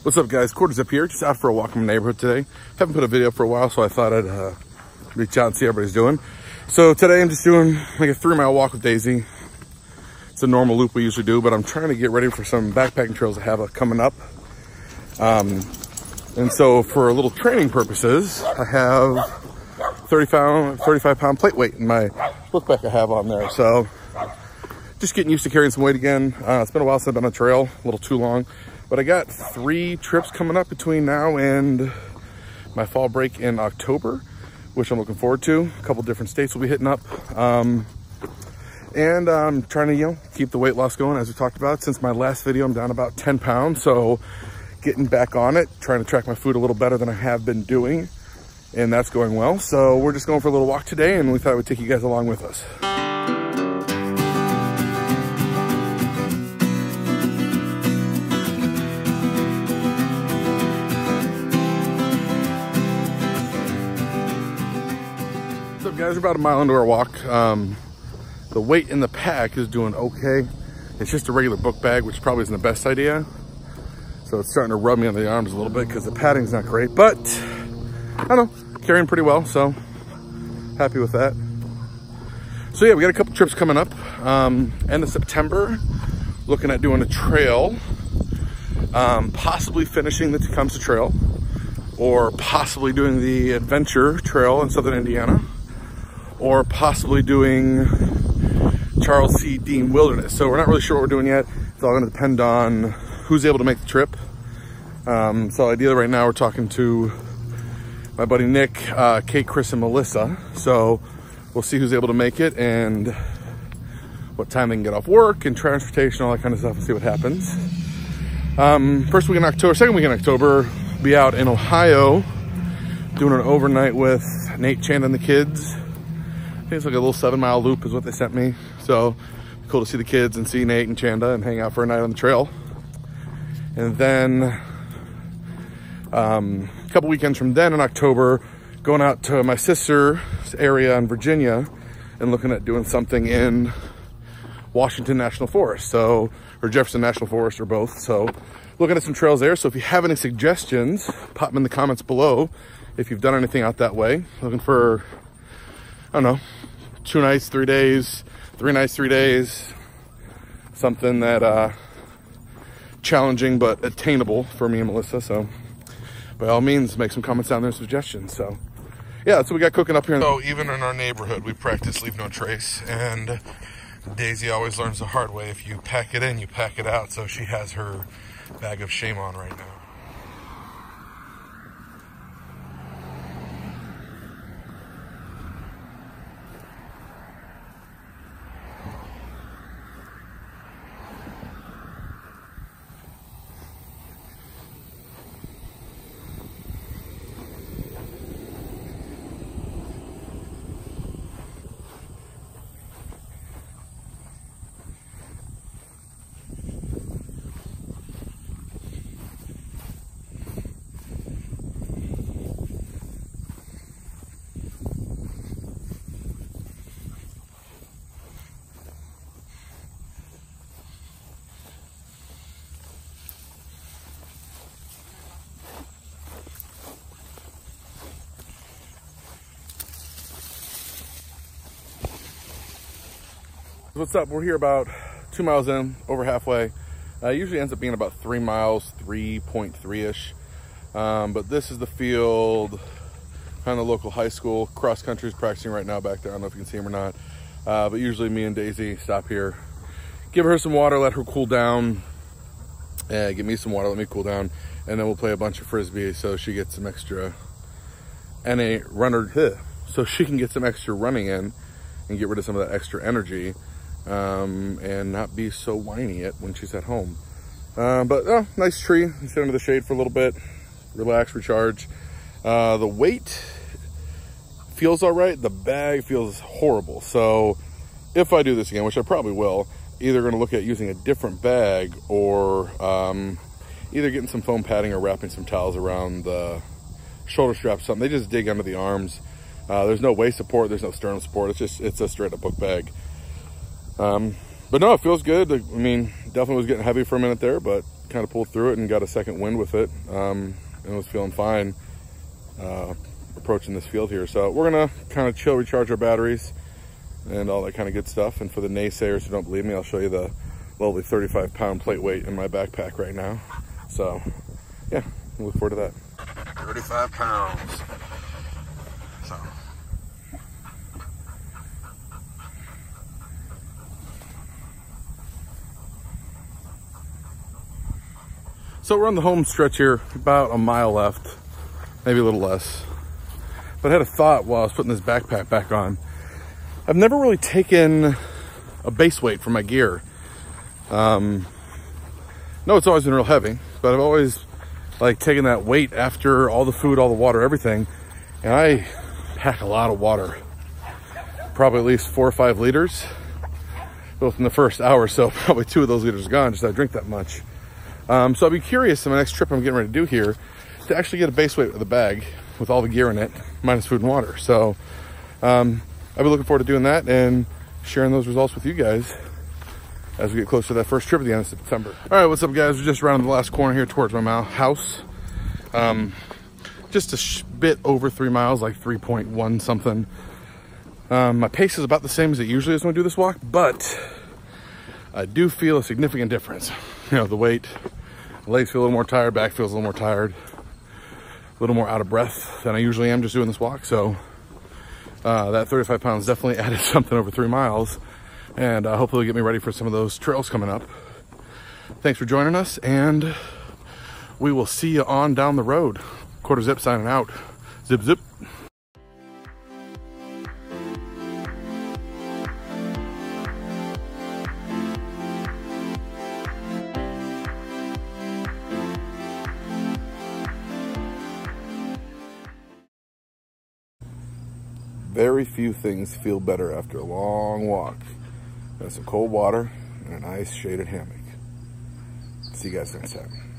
What's up, guys? Quarterzip here, just out for a walk in the neighborhood today. Haven't put a video up for a while, so I thought I'd reach out and see how everybody's doing. So today I'm just doing like a 3-mile walk with Daisy. It's a normal loop we usually do, but I'm trying to get ready for some backpacking trails I have coming up. And so for a little training purposes, I have 35 pound plate weight in my book bag I have on there. So just getting used to carrying some weight again. It's been a while since I've been on a trail, a little too long. But I got 3 trips coming up between now and my fall break in October, which I'm looking forward to. A couple different states we'll be hitting up. And I'm trying to, keep the weight loss going, as we talked about. Since my last video, I'm down about 10 pounds. So getting back on it, trying to track my food a little better than I have been doing. And that's going well. So we're just going for a little walk today, and we thought we'd take you guys along with us. Guys, we're about a mile into our walk. The weight in the pack is doing okay. It's just a regular book bag, which probably isn't the best idea. So it's starting to rub me on the arms a little bit because the padding's not great, but I don't know, carrying pretty well, so happy with that. So yeah, we got a couple trips coming up. End of September, looking at doing a trail, possibly finishing the Tecumseh Trail, or possibly doing the Adventure Trail in Southern Indiana, or possibly doing Charles C. Dean Wilderness. So we're not really sure what we're doing yet. It's all gonna depend on who's able to make the trip. So ideally right now we're talking to my buddy Nick, Kate, Chris, and Melissa. So we'll see who's able to make it and what time they can get off work and transportation, all that kind of stuff, and see what happens. First week in October, second week in October, be out in Ohio doing an overnight with Nate, Chanda, and the kids. I think it's like a little 7-mile loop is what they sent me. So cool to see the kids and see Nate and Chanda and hang out for a night on the trail. And then a couple weekends from then in October, going out to my sister's area in Virginia and looking at doing something in Washington National Forest, or Jefferson National Forest, or both. So looking at some trails there. So if you have any suggestions, pop them in the comments below. If you've done anything out that way, looking for, I don't know, 2 nights, 3 days, 3 nights, 3 days, something that challenging but attainable for me and Melissa. So by all means, make some comments down there, suggestions. So yeah, that's what we got cooking up here. So even in our neighborhood, we practice leave no trace, and Daisy always learns the hard way. If you pack it in, you pack it out. So she has her bag of shame on right now. What's up? We're here about 2 miles in, over halfway. Usually ends up being about 3 miles, 3.3-ish. But this is the field, kind of local high school. Cross country is practicing right now back there. I don't know if you can see him or not. But usually me and Daisy stop here, give her some water, let her cool down. Give me some water, let me cool down. And then we'll play a bunch of Frisbee so she gets some extra so she can get some extra running in and get rid of some of that extra energy. And not be so whiny when she's at home. But nice tree. Sit under the shade for a little bit, relax, recharge. The weight feels all right. The bag feels horrible. So if I do this again, which I probably will, either going to look at using a different bag, or either getting some foam padding or wrapping some towels around the shoulder straps. Something they just dig under the arms. There's no waist support, there's no sternum support. It's a straight up book bag. But no, it feels good. I mean, definitely was getting heavy for a minute there, but kind of pulled through it and got a second wind with it, and was feeling fine approaching this field here. So we're gonna kind of chill, recharge our batteries, and all that kind of good stuff. And for the naysayers who don't believe me, I'll show you the lovely 35-pound plate weight in my backpack right now. So yeah, I look forward to that. 35 pounds. So we're on the home stretch here, about a mile left, maybe a little less. But I had a thought while I was putting this backpack back on. I've never really taken a base weight for my gear. No, it's always been real heavy, but I've always like taken that weight after all the food, all the water, everything. And I pack a lot of water, probably at least 4 or 5 liters, both in the first hour. So probably 2 of those liters are gone, just I drink that much. So I'll be curious in my next trip I'm getting ready to do here to actually get a base weight with a bag with all the gear in it, minus food and water. So I'll be looking forward to doing that and sharing those results with you guys as we get closer to that first trip at the end of September. All right, what's up guys? We're just around the last corner here towards my house. Just a bit over 3 miles, like 3.1 something. My pace is about the same as it usually is when I do this walk, but I do feel a significant difference. You know, the weight, legs feel a little more tired, back feels a little more tired, a little more out of breath than I usually am just doing this walk. So that 35 pounds definitely added something over 3 miles, and hopefully get me ready for some of those trails coming up. Thanks for joining us, and we will see you on down the road. Quarter Zip signing out. Zip, zip. Very few things feel better after a long walk than some cold water and a nice shaded hammock. See you guys next time.